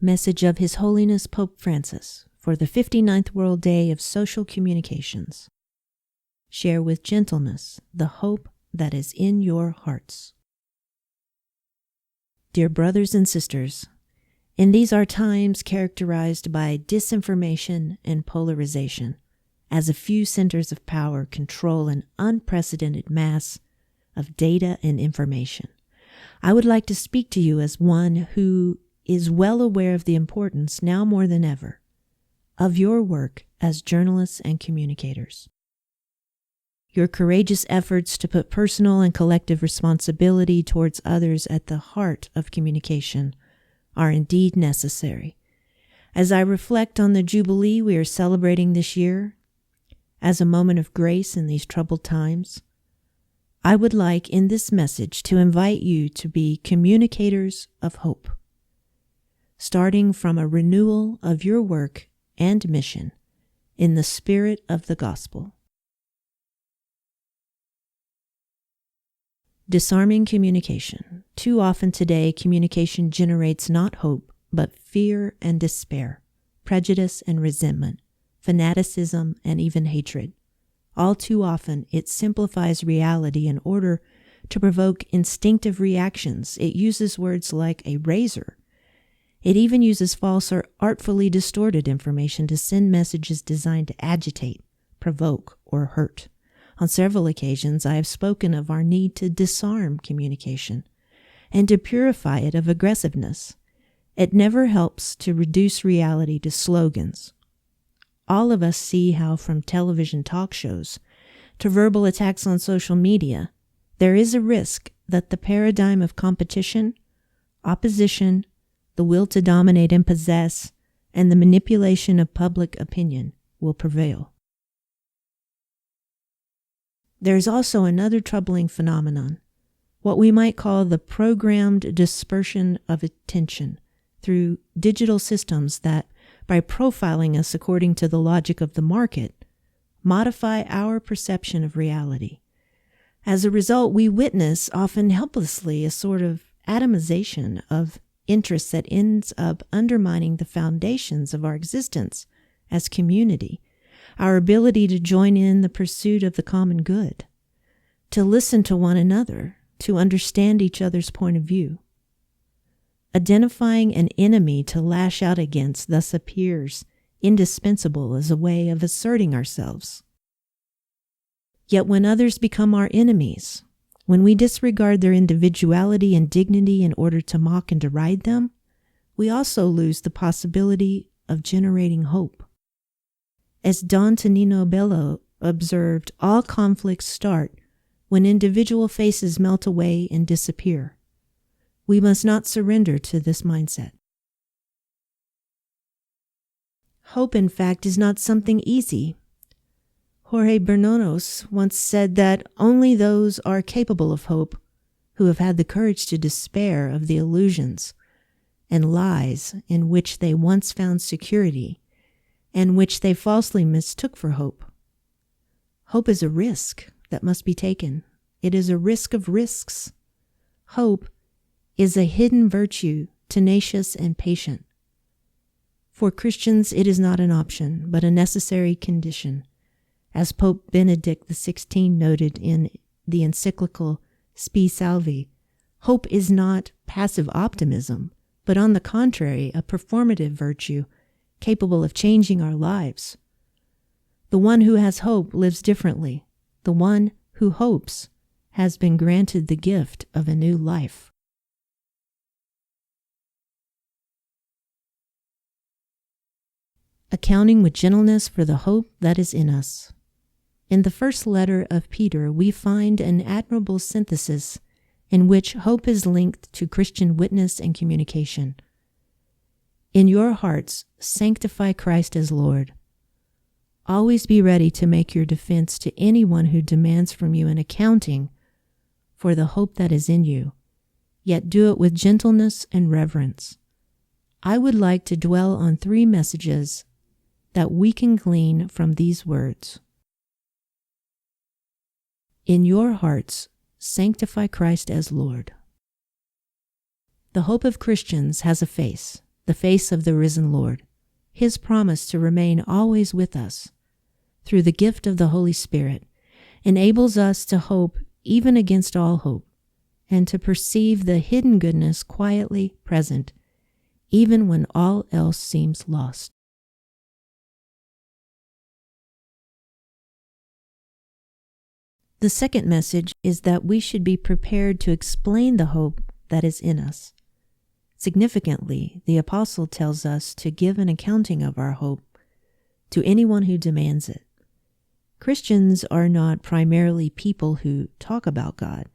Message of His Holiness Pope Francis for the 59th World Day of Social Communications. Share with gentleness the hope that is in your hearts. Dear brothers and sisters, in these our times characterized by disinformation and polarization, as a few centers of power control an unprecedented mass of data and information, I would like to speak to you as one who is well aware of the importance, now more than ever, of your work as journalists and communicators. Your courageous efforts to put personal and collective responsibility towards others at the heart of communication are indeed necessary. As I reflect on the Jubilee we are celebrating this year, as a moment of grace in these troubled times, I would like in this message to invite you to be communicators of hope, starting from a renewal of your work and mission in the spirit of the gospel. Disarming communication. Too often today, communication generates not hope, but fear and despair, prejudice and resentment, fanaticism and even hatred. All too often, it simplifies reality in order to provoke instinctive reactions. It uses words like a razor. It even uses false or artfully distorted information to send messages designed to agitate, provoke, or hurt. On several occasions, I have spoken of our need to disarm communication and to purify it of aggressiveness. It never helps to reduce reality to slogans. All of us see how from television talk shows to verbal attacks on social media, there is a risk that the paradigm of competition, opposition, the will to dominate and possess, and the manipulation of public opinion will prevail. There is also another troubling phenomenon, what we might call the programmed dispersion of attention through digital systems that, by profiling us according to the logic of the market, modify our perception of reality. As a result, we witness, often helplessly, a sort of atomization of interests that ends up undermining the foundations of our existence as community, our ability to join in the pursuit of the common good, to listen to one another, to understand each other's point of view. Identifying an enemy to lash out against thus appears indispensable as a way of asserting ourselves. Yet when others become our enemies, when we disregard their individuality and dignity in order to mock and deride them, we also lose the possibility of generating hope. As Don Tonino Bello observed, all conflicts start when individual faces melt away and disappear. We must not surrender to this mindset. Hope, in fact, is not something easy. Jorge Bernanos once said that only those are capable of hope who have had the courage to despair of the illusions and lies in which they once found security and which they falsely mistook for hope. Hope is a risk that must be taken. It is a risk of risks. Hope is a hidden virtue, tenacious and patient. For Christians, it is not an option, but a necessary condition. As Pope Benedict XVI noted in the encyclical Spi Salvi, hope is not passive optimism, but on the contrary, a performative virtue capable of changing our lives. The one who has hope lives differently. The one who hopes has been granted the gift of a new life. Accounting with gentleness for the hope that is in us. In the first letter of Peter, we find an admirable synthesis in which hope is linked to Christian witness and communication. In your hearts, sanctify Christ as Lord. Always be ready to make your defense to anyone who demands from you an accounting for the hope that is in you, yet do it with gentleness and reverence. I would like to dwell on 3 messages that we can glean from these words. In your hearts, sanctify Christ as Lord. The hope of Christians has a face, the face of the risen Lord, His promise to remain always with us through the gift of the Holy Spirit, enables us to hope even against all hope, and to perceive the hidden goodness quietly present, even when all else seems lost. The second message is that we should be prepared to explain the hope that is in us. Significantly, the apostle tells us to give an accounting of our hope to anyone who demands it. Christians are not primarily people who talk about God,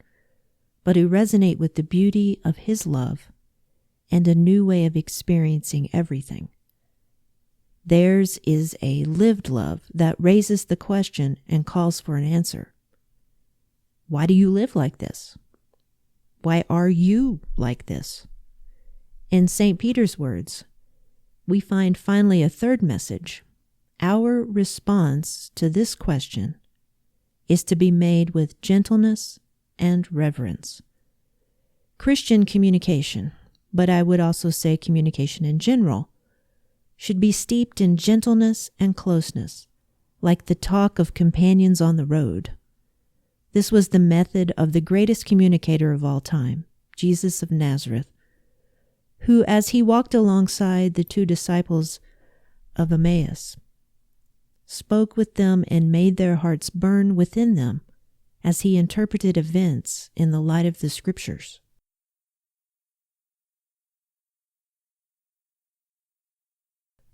but who resonate with the beauty of His love and a new way of experiencing everything. Theirs is a lived love that raises the question and calls for an answer. Why do you live like this? Why are you like this? In St. Peter's words, we find finally a third message. Our response to this question is to be made with gentleness and reverence. Christian communication, but I would also say communication in general, should be steeped in gentleness and closeness, like the talk of companions on the road. This was the method of the greatest communicator of all time, Jesus of Nazareth, who, as He walked alongside the two disciples of Emmaus, spoke with them and made their hearts burn within them as He interpreted events in the light of the Scriptures.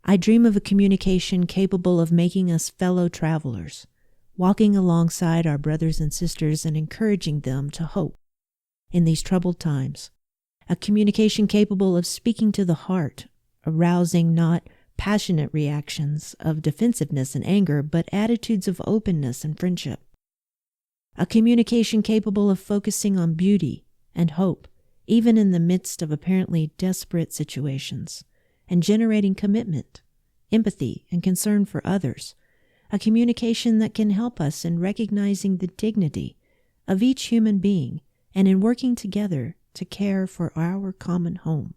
I dream of a communication capable of making us fellow travelers, walking alongside our brothers and sisters and encouraging them to hope in these troubled times. A communication capable of speaking to the heart, arousing not passionate reactions of defensiveness and anger, but attitudes of openness and friendship. A communication capable of focusing on beauty and hope, even in the midst of apparently desperate situations, and generating commitment, empathy, and concern for others. A communication that can help us in recognizing the dignity of each human being and in working together to care for our common home.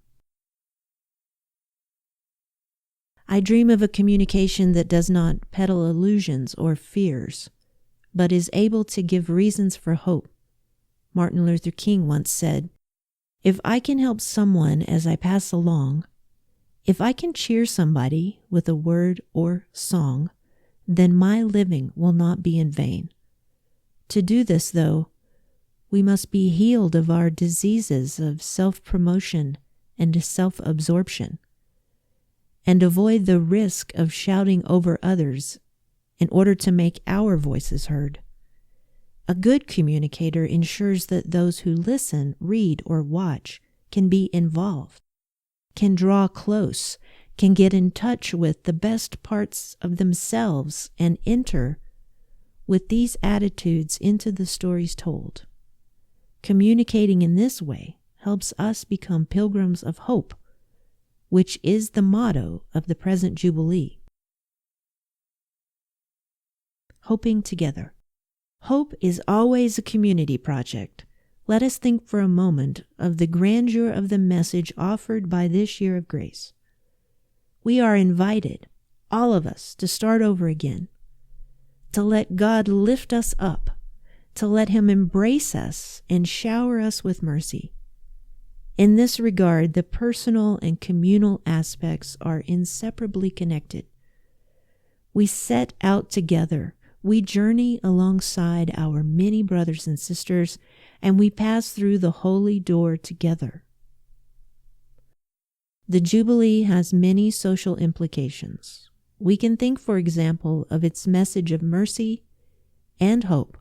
I dream of a communication that does not peddle illusions or fears, but is able to give reasons for hope. Martin Luther King once said, "If I can help someone as I pass along, if I can cheer somebody with a word or song, then my living will not be in vain." To do this, though, we must be healed of our diseases of self-promotion and self-absorption, and avoid the risk of shouting over others in order to make our voices heard. A good communicator ensures that those who listen, read, or watch can be involved, can draw close, can get in touch with the best parts of themselves and enter with these attitudes into the stories told. Communicating in this way helps us become pilgrims of hope, which is the motto of the present Jubilee. Hoping together. Hope is always a community project. Let us think for a moment of the grandeur of the message offered by this year of grace. We are invited, all of us, to start over again, to let God lift us up, to let Him embrace us and shower us with mercy. In this regard, the personal and communal aspects are inseparably connected. We set out together, we journey alongside our many brothers and sisters, and we pass through the holy door together. The Jubilee has many social implications. We can think, for example, of its message of mercy and hope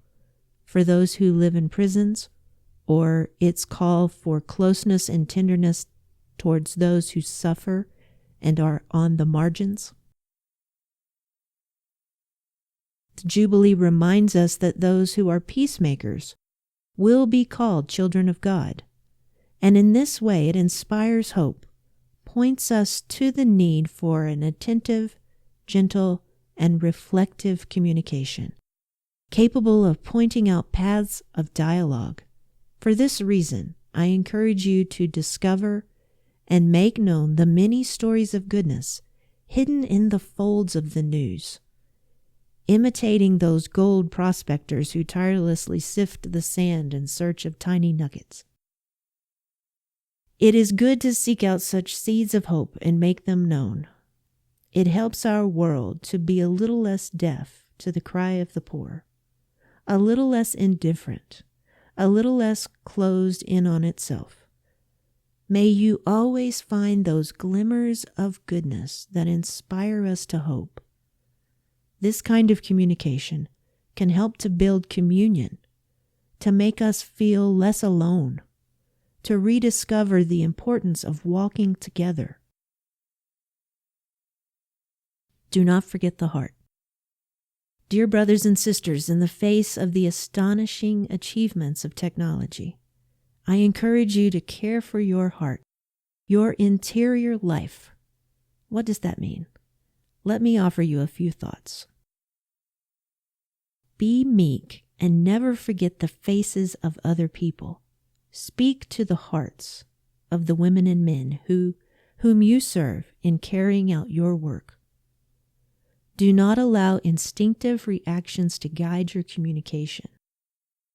for those who live in prisons, or its call for closeness and tenderness towards those who suffer and are on the margins. The Jubilee reminds us that those who are peacemakers will be called children of God, and in this way it inspires hope, points us to the need for an attentive, gentle, and reflective communication, capable of pointing out paths of dialogue. For this reason, I encourage you to discover and make known the many stories of goodness hidden in the folds of the news, imitating those gold prospectors who tirelessly sift the sand in search of tiny nuggets. It is good to seek out such seeds of hope and make them known. It helps our world to be a little less deaf to the cry of the poor, a little less indifferent, a little less closed in on itself. May you always find those glimmers of goodness that inspire us to hope. This kind of communication can help to build communion, to make us feel less alone, to rediscover the importance of walking together. Do not forget the heart. Dear brothers and sisters, in the face of the astonishing achievements of technology, I encourage you to care for your heart, your interior life. What does that mean? Let me offer you a few thoughts. Be meek and never forget the faces of other people. Speak to the hearts of the women and men whom you serve in carrying out your work. Do not allow instinctive reactions to guide your communication.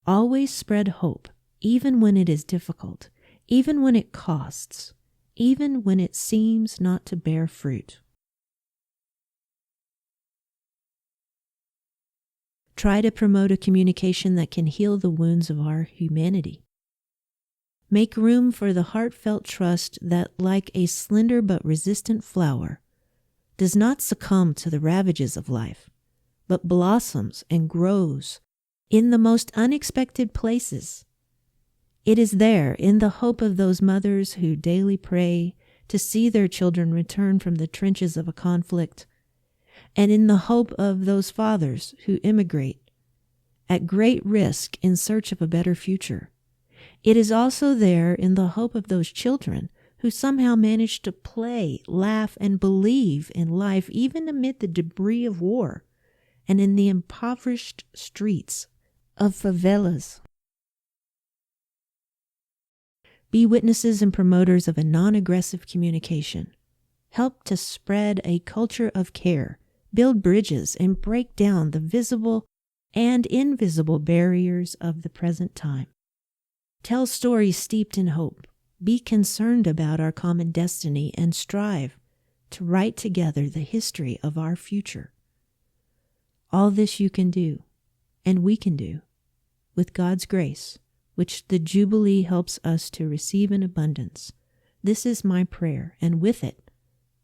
Always spread hope, even when it is difficult, even when it costs, even when it seems not to bear fruit. Try to promote a communication that can heal the wounds of our humanity. Make room for the heartfelt trust that, like a slender but resistant flower, does not succumb to the ravages of life, but blossoms and grows in the most unexpected places. It is there, in the hope of those mothers who daily pray to see their children return from the trenches of a conflict, and in the hope of those fathers who immigrate at great risk in search of a better future. It is also there in the hope of those children who somehow manage to play, laugh, and believe in life even amid the debris of war and in the impoverished streets of favelas. Be witnesses and promoters of a non-aggressive communication. Help to spread a culture of care, build bridges, and break down the visible and invisible barriers of the present time. Tell stories steeped in hope. Be concerned about our common destiny and strive to write together the history of our future. All this you can do, and we can do, with God's grace, which the Jubilee helps us to receive in abundance. This is my prayer, and with it,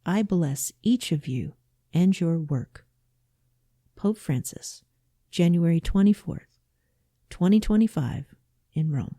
I bless each of you and your work. Pope Francis, January 24th, 2025, in Rome.